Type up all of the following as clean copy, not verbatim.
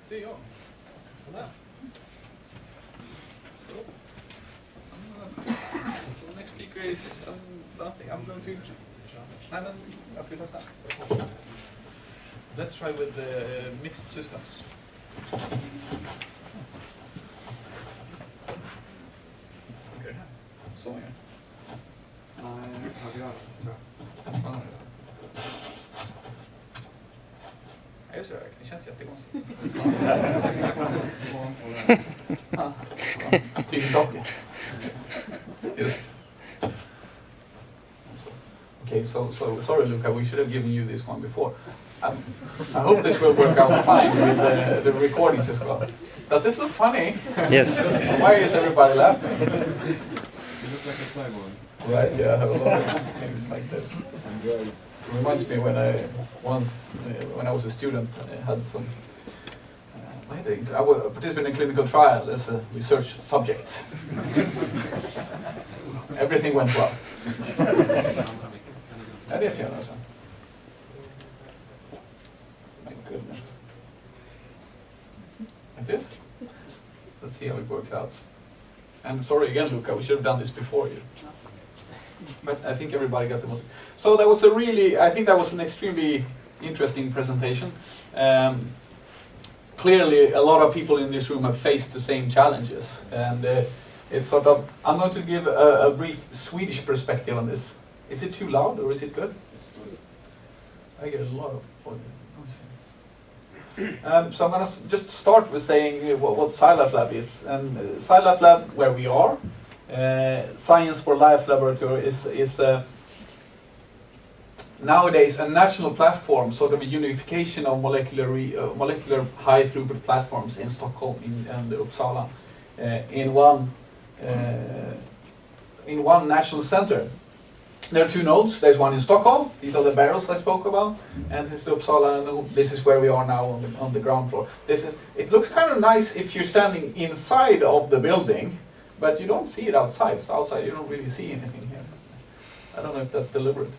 Det är jag. Sådär. So the next speaker is nothing. I'm going to... Nej, men jag ska testa. Let's try with the mixed systems. Okay. Så ja. Nej, vad gör jag? Just det, det känns jättekonstigt. Okay, so sorry, Luca. We should have given you this one before. I hope this will work out fine with the recordings as well. Does this look funny? Yes. Why is everybody laughing? You look like a cyborg. Right, yeah, I have a lot of things like this. It reminds me when I was a student, I had some. I participated in a clinical trial as a research subject. Everything went well. Ja, det är fel alltså. My goodness. Like this? Let's see how it works out. And sorry again, Luca, we should have done this before you. But I think everybody got the most. So that was I think that was an extremely interesting presentation. Clearly, a lot of people in this room have faced the same challenges. And it's sort of, I'm going to give a brief Swedish perspective on this. Is it too loud or is it good? I get a lot of volume. So I'm going to just start with saying what SciLifeLab is. And SciLifeLab, where we are, Science for Life Laboratory is nowadays a national platform, sort of a unification of molecular high throughput platforms in Stockholm and Uppsala in one national center. There are two nodes. There's one in Stockholm. These are the barrels I spoke about, and this is Uppsala, and this is where we are now on the ground floor. It looks kind of nice if you're standing inside of the building, but you don't see it outside. So outside you don't really see anything here. I don't know if that's deliberate.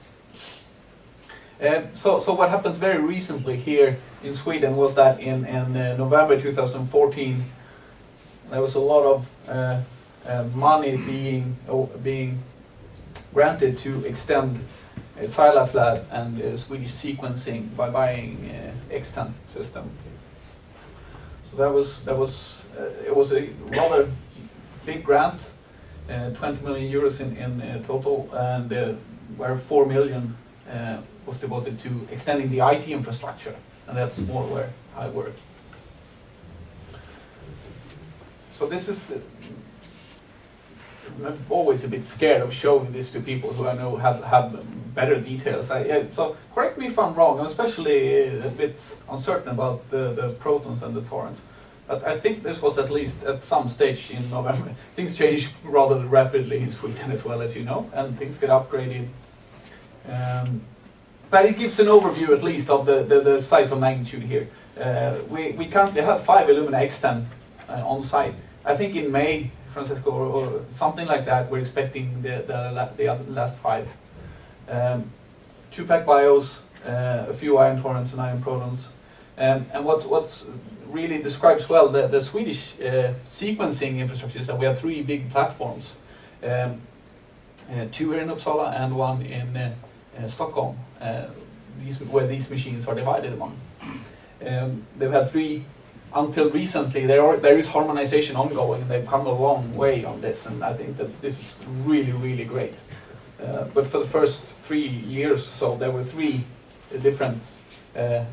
So what happens very recently here in Sweden was that in November 2014, there was a lot of money being granted to extend SciLifeLab and Swedish sequencing by buying X10 system. So it was a rather big grant, 20 million euros in total, and where 4 million was devoted to extending the IT infrastructure, and that's more where I work. So this is. I'm always a bit scared of showing this to people who I know have better details. So correct me if I'm wrong. I'm especially a bit uncertain about the protons and the torrents. But I think this was at least at some stage in November. Things change rather rapidly in Sweden as well, as you know, and things get upgraded. But it gives an overview at least of the size of magnitude here. We currently have 5 Illumina X10 on site. I think in May, Francesco, or something like that, we're expecting the last 5. 2 PacBios, a few ion torrents and ion protons. And what really describes well the Swedish sequencing infrastructure is that we have 3 big platforms. 2 here in Uppsala and 1 in Stockholm, where these machines are divided among. They've had 3 until recently. There is harmonization ongoing, and they've come a long way on this, and I think that this is really, really great. But for the first 3 years or so, there were 3 different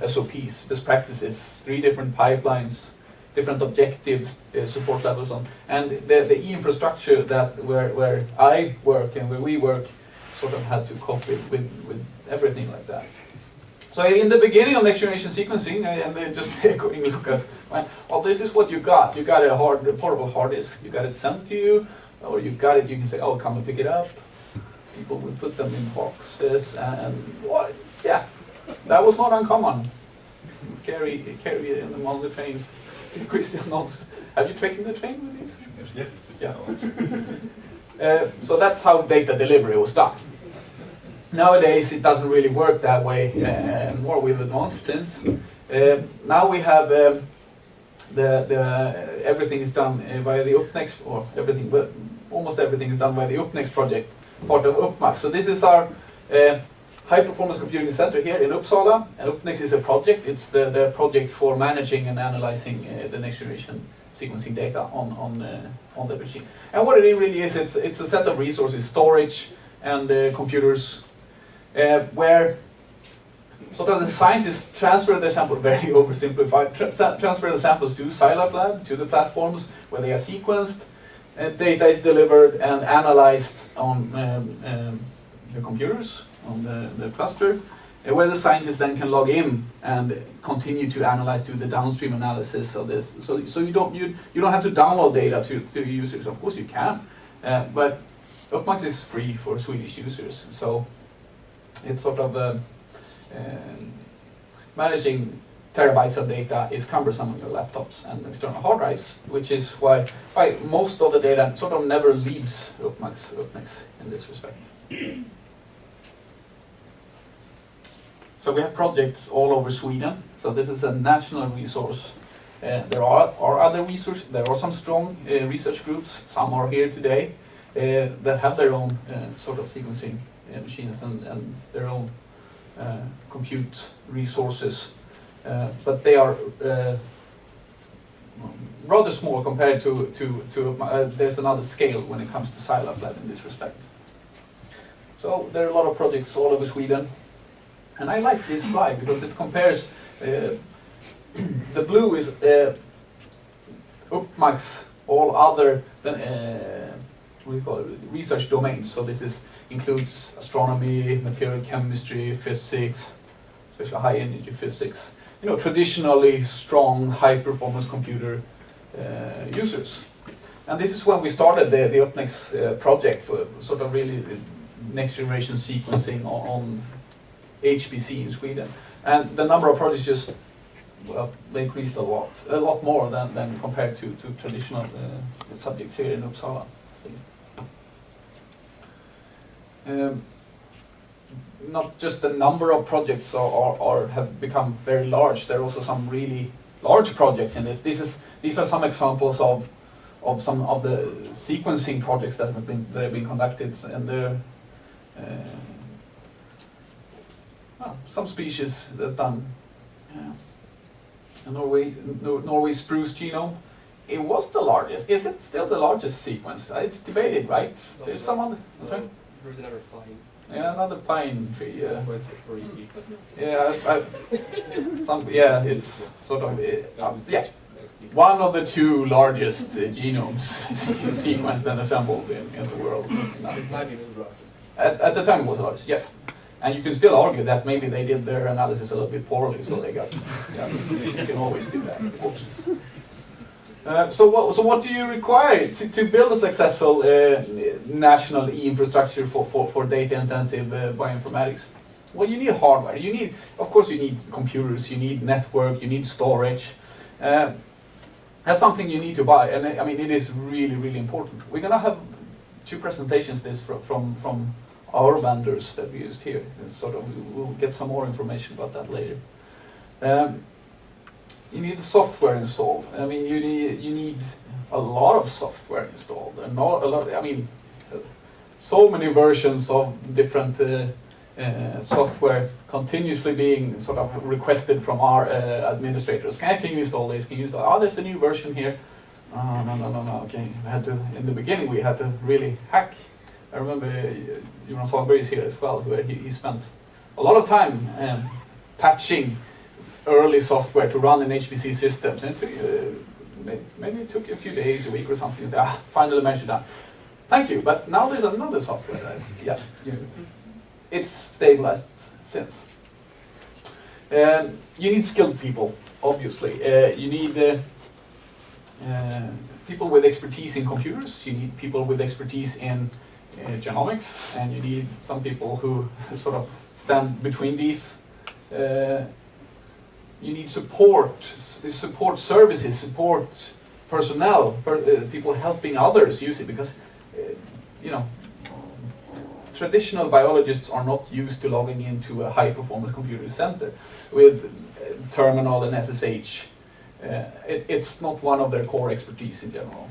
SOPs, best practices, 3 different pipelines, different objectives, support levels on, and the infrastructure that where I work and where we work sort of had to cope with everything like that. So in the beginning of next generation sequencing, and just echoing Lucas, well, this is what you got. You got a portable hard disk. You got it sent to you, or you got it. You can say, "Oh, come and pick it up." People would put them in boxes, and what? Yeah, that was not uncommon. Carry them on the trains. Christian knows. Have you taken the train with these? Yes. Yeah. So that's how data delivery was done. Nowadays it doesn't really work that way, more with advanced since. Now we have everything is done via the UPPMAX, or everything, but almost everything is done by the UPPMAX project, part of UPPMAX. So this is our high performance computing center here in Uppsala, and UPPMAX is a project. It's the project for managing and analyzing the next generation sequencing data on the machine. And what it really is, it's a set of resources, storage and computers, where sort of the scientists transfer the sample, very oversimplified, transfer the samples to SciLifeLab, to the platforms where they are sequenced, and data is delivered and analyzed on the computers, on the cluster, where the scientists then can log in and continue to analyze, do the downstream analysis of this. So you don't have to download data to users. Of course you can, but UPPMAX is free for Swedish users. So it's sort of managing terabytes of data is cumbersome on your laptops and external hard drives, which is why most of the data sort of never leaves UPPMAX in this respect. So we have projects all over Sweden. So this is a national resource. There are other resources. There are some strong research groups. Some are here today that have their own sort of sequencing machines and their own compute resources, but they are rather small compared to there's another scale when it comes to SciLifeLab in this respect. So there are a lot of projects all over Sweden, and I like this slide because it compares. The blue is UPPMAX, all other than what do you call it, research domains. So this includes astronomy, material chemistry, physics, especially high energy physics. You know, traditionally strong high performance computer users. And this is when we started the UPPMAX project for sort of really next generation sequencing on HPC in Sweden. And the number of projects just, well, they increased a lot more than compared to traditional subjects here in Uppsala. Not just the number of projects have become very large. There are also some really large projects in this. These are some examples of some of the sequencing projects that have been conducted, and there some species that's done. Norway spruce genome. It was the largest. Is it still the largest sequence? It's debated, right? There's some other. Sorry? There's another pine. Yeah, another pine tree. Or you Yeah, it's sort of yeah. One of the two largest genomes sequenced and assembled in the world. At the time it was the largest, yes. And you can still argue that maybe they did their analysis a little bit poorly, so they got. Yeah, you can always do that, of course. So what do you require to build a successful national e-infrastructure for data-intensive bioinformatics? Well, you need hardware. Of course, you need computers. You need network. You need storage. That's something you need to buy, and I mean it is really, really important. We're gonna have two presentations from our vendors that we used here. Sort of, we'll get some more information about that later. You need the software installed. I mean, you need a lot of software installed, and I mean, so many versions of different software continuously being sort of requested from our administrators. Can you install this? Can you install? Oh, there's a new version here. No. Okay, in the beginning we had to really hack. I remember Jonas Fahlberg is here as well, where he spent a lot of time patching early software to run in HPC systems. And maybe it took a few days, a week or something. Finally managed it done. Thank you, but now there's another software that, it's stabilized since. You need skilled people, obviously. You need people with expertise in computers. You need people with expertise in genomics, and you need some people who sort of stand between these. You need support services, support personnel, people helping others use it, because traditional biologists are not used to logging into a high-performance computer center with terminal and SSH. it's not one of their core expertise in general.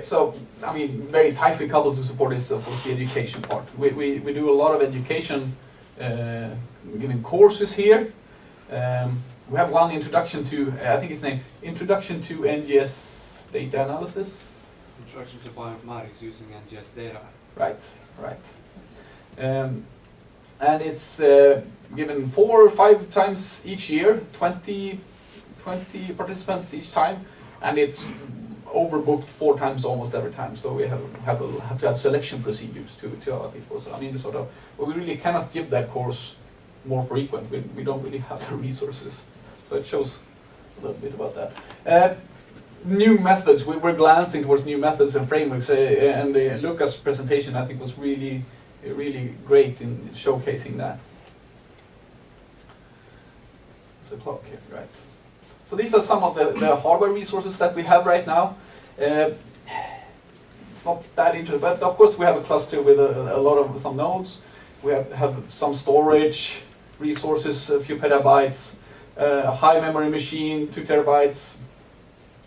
So, I mean, very tightly coupled to support is of course the education part. We do a lot of education, giving courses here. We have one introduction to, I think it's named Introduction to NGS Data Analysis. Introduction to Bioinformatics using NGS data. Right, right. And it's given 4 or 5 times each year, 20 participants each time, and it's overbooked 4 times almost every time. So we have to have selection procedures to our people. So I mean, sort of, but we really cannot give that course more frequent. We don't really have the resources. So it shows a little bit about that. New methods. We're glancing towards new methods and frameworks, and Lucas' presentation I think was really great in showcasing that. It's a clock here, right? So these are some of the hardware resources that we have right now. It's not that interesting, but of course we have a cluster with a lot of some nodes. We have some storage resources, a few petabytes, a high memory machine, 2 terabytes,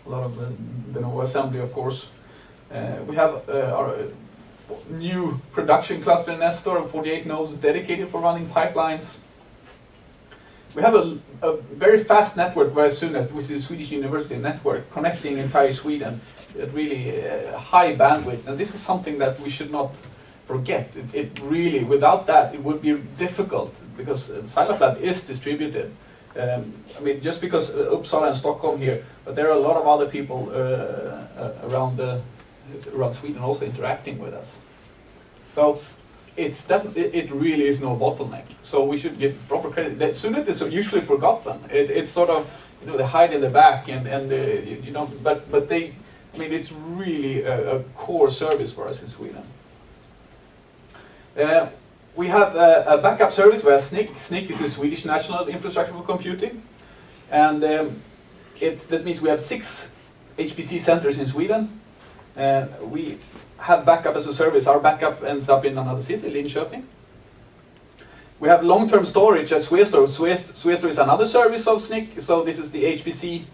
a lot of the Nova assembly, of course. We have our new production cluster in Nestor, 48 nodes dedicated for running pipelines. We have a very fast network very soon, which is the Swedish University network, connecting entire Sweden at really high bandwidth. And this is something that we should not forget. It really, without that, it would be difficult, because SciLifeLab is distributed. I mean, just because Uppsala and Stockholm here, but there are a lot of other people around Sweden also interacting with us. So it's definitely, it really is no bottleneck. So we should give proper credit. That SUNET is usually forgotten. It's sort of, you know, they hide in the back and you know, but they, I mean, it's really a core service for us in Sweden. We have a backup service where SNIC. SNIC is the Swedish National Infrastructure for Computing, and that means we have 6 HPC centers in Sweden. We have backup as a service. Our backup ends up in another city, Linköping. We have long-term storage at Swestor. Swestor is another service of SNIC, so this is the HPC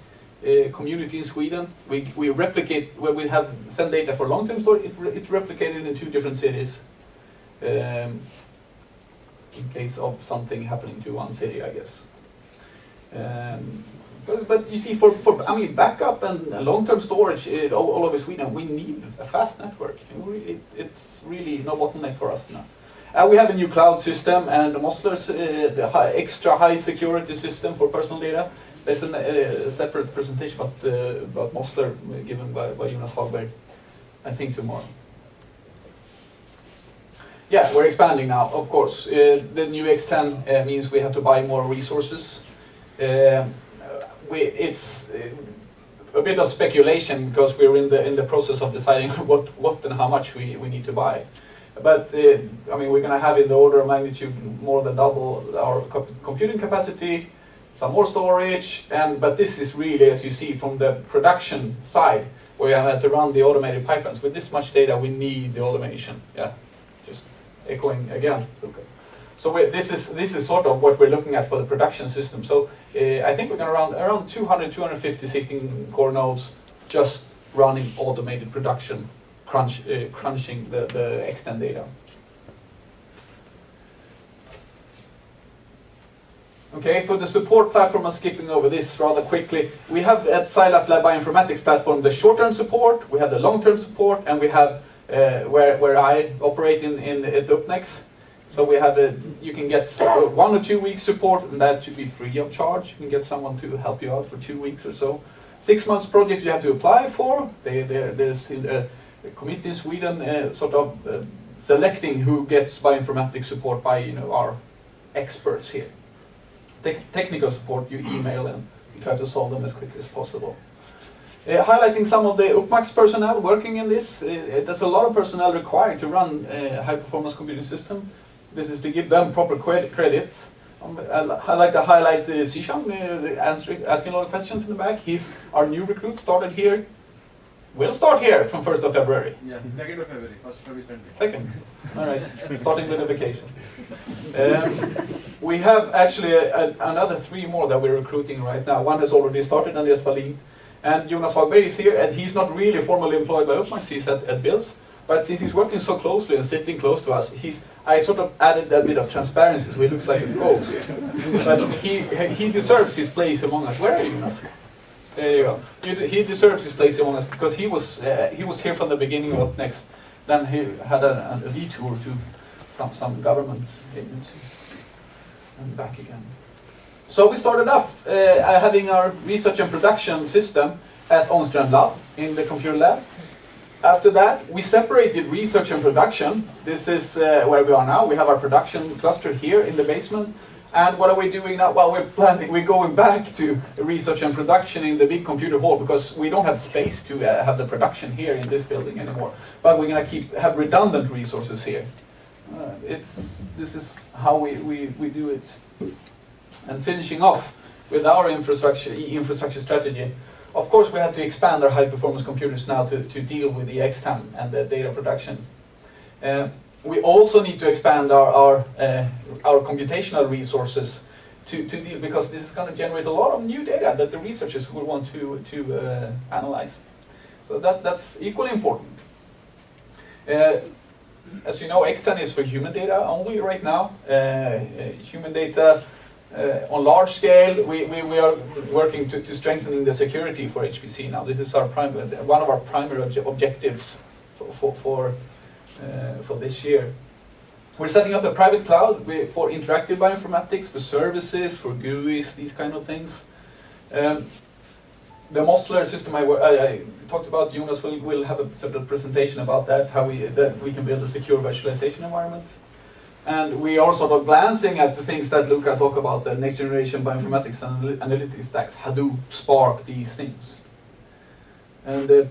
community in Sweden. We replicate, where we have send data for long-term storage, it's replicated in 2 different cities. In case of something happening to one city, I guess. But you see, for I mean, backup and long-term storage all over Sweden, we need a fast network. It's really no bottleneck for us now. We have a new cloud system and the Mosler's extra high security system for personal data. There's a separate presentation about Mosler given by Jonas Hagberg, I think tomorrow. Yeah, we're expanding now, of course. The new X10 means we have to buy more resources. It's a bit of speculation because we're in the process of deciding what and how much we need to buy. But I mean, we're going to have in the order of magnitude more than double our computing capacity, some more storage, but this is really, as you see from the production side, where we have to run the automated pipelines. With this much data, we need the automation. Yeah. Echoing again. Okay. So this is sort of what we're looking at for the production system. So I think we're going to around 200, 250 16 core nodes just running automated production, crunching the X10 data. Okay, for the support platform, I'm skipping over this rather quickly. We have at SciLifeLab Bioinformatics platform the short-term support, we have the long-term support, and we have where I operate at UPPMAX. So we have you can get 1 or 2 weeks support, and that should be free of charge. You can get someone to help you out for 2 weeks or so. 6 months projects you have to apply for. There's a committee in Sweden sort of selecting who gets bioinformatics support by our experts here. Technical support you email and you try to solve them as quickly as possible. Highlighting some of the UPPMAX personnel working in this. There's a lot of personnel required to run a high-performance computing system. This is to give them proper credit. I'd like to highlight Sisham, asking a lot of questions in the back. He's our new recruit, started here. Will start here from 1st of February. Yeah, 2nd of February, 1st February Sunday. 2nd. All right, starting with the vacation. We have actually another 3 more that we're recruiting right now. One has already started, Andreas Wallin. And Jonas Hagberg is here, and he's not really formally employed by UPPMAX, he's at Bills. But since he's working so closely and sitting close to us, I sort of added a bit of transparency so he looks like a ghost. But he deserves his place among us. Where are you, Jonas? There you go. He deserves his place among us because he was here from the beginning of UPPMAX. Then he had a detour to some government agency and back again. So we started off having our research and production system at Ångström Lab in the computer lab. After that, we separated research and production. This is where we are now. We have our production cluster here in the basement. And what are we doing now? Well, we're going back to research and production in the big computer hall because we don't have space to have the production here in this building anymore. But we're going to have redundant resources here. This is how we do it. And finishing off with our infrastructure strategy, of course we have to expand our high-performance computers now to deal with the X10 and the data production. We also need to expand our computational resources to deal, because this is going to generate a lot of new data that the researchers will want to analyze. So that's equally important. As you know, X10 is for human data only right now. Human data on large scale, we are working to strengthening the security for HPC now. This is one of our primary objectives for this year. We're setting up a private cloud for interactive bioinformatics, for services, for GUIs, these kind of things. The Mossler system I talked about, Jonas will have a sort of presentation about that, how we can build a secure virtualization environment. And we are sort of glancing at the things that Luca talked about, the next generation bioinformatics and analytics stacks, Hadoop, Spark, these things. And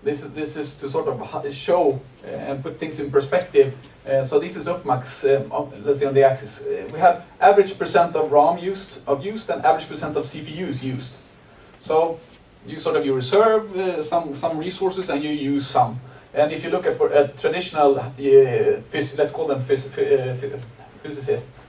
this is to sort of show and put things in perspective. So this is UPPMAX, let's say on the axis. We have average percent of RAM used and average percent of CPUs used. So you reserve some resources and you use some. And if you look at traditional, let's call them physicists,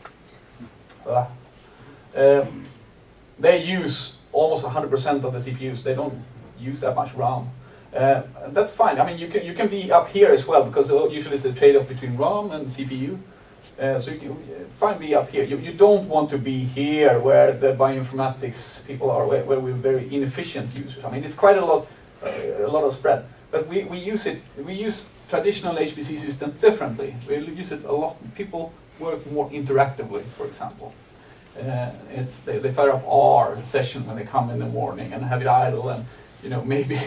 they use almost 100% of the CPUs. They don't use that much RAM. That's fine. I mean, you can be up here as well, because usually it's a trade-off between RAM and CPU. So you can fine be up here. You don't want to be here where the bioinformatics people are, where we're very inefficient users. I mean, it's quite a lot of spread. But we use traditional HPC systems differently. We use it a lot. People work more interactively, for example. They fire up R session when they come in the morning and have it idle, and maybe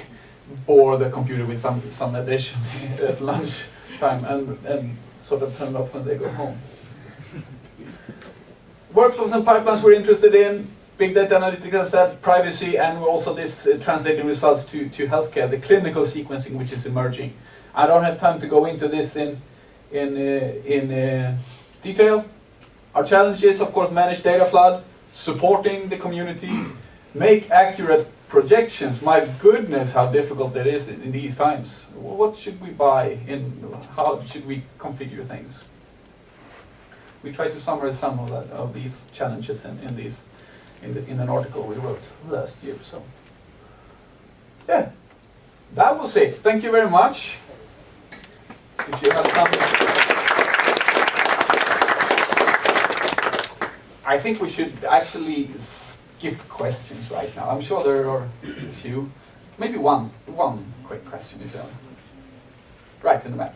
bore the computer with some addition at lunch time and sort of turn it off when they go home. Workflows and pipelines we're interested in. Big data analytics, as I said, privacy, and also this translating results to healthcare, the clinical sequencing which is emerging. I don't have time to go into this in detail. Our challenge is, of course, manage data flood, supporting the community, make accurate projections. My goodness, how difficult that is in these times. What should we buy? How should we configure things? We try to summarize some of these challenges in an article we wrote last year. So, yeah, that was it. Thank you very much. If you have something, I think we should actually skip questions right now. I'm sure there are a few. Maybe one quick question if you have. Right in the back.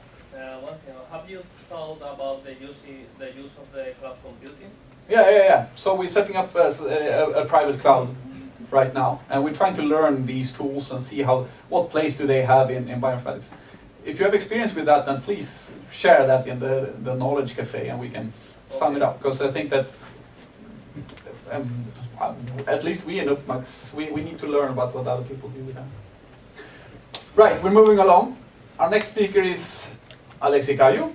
One thing, have you thought about the use of the cloud computing? Yeah. So we're setting up a private cloud right now, and we're trying to learn these tools and see what place do they have in bioinformatics. If you have experience with that, then please share that in the Knowledge Cafe, and we can sum it up. Because I think that at least we in UPPMAX, we need to learn about what other people do with that. Right, we're moving along. Our next speaker is Alexei Caillou.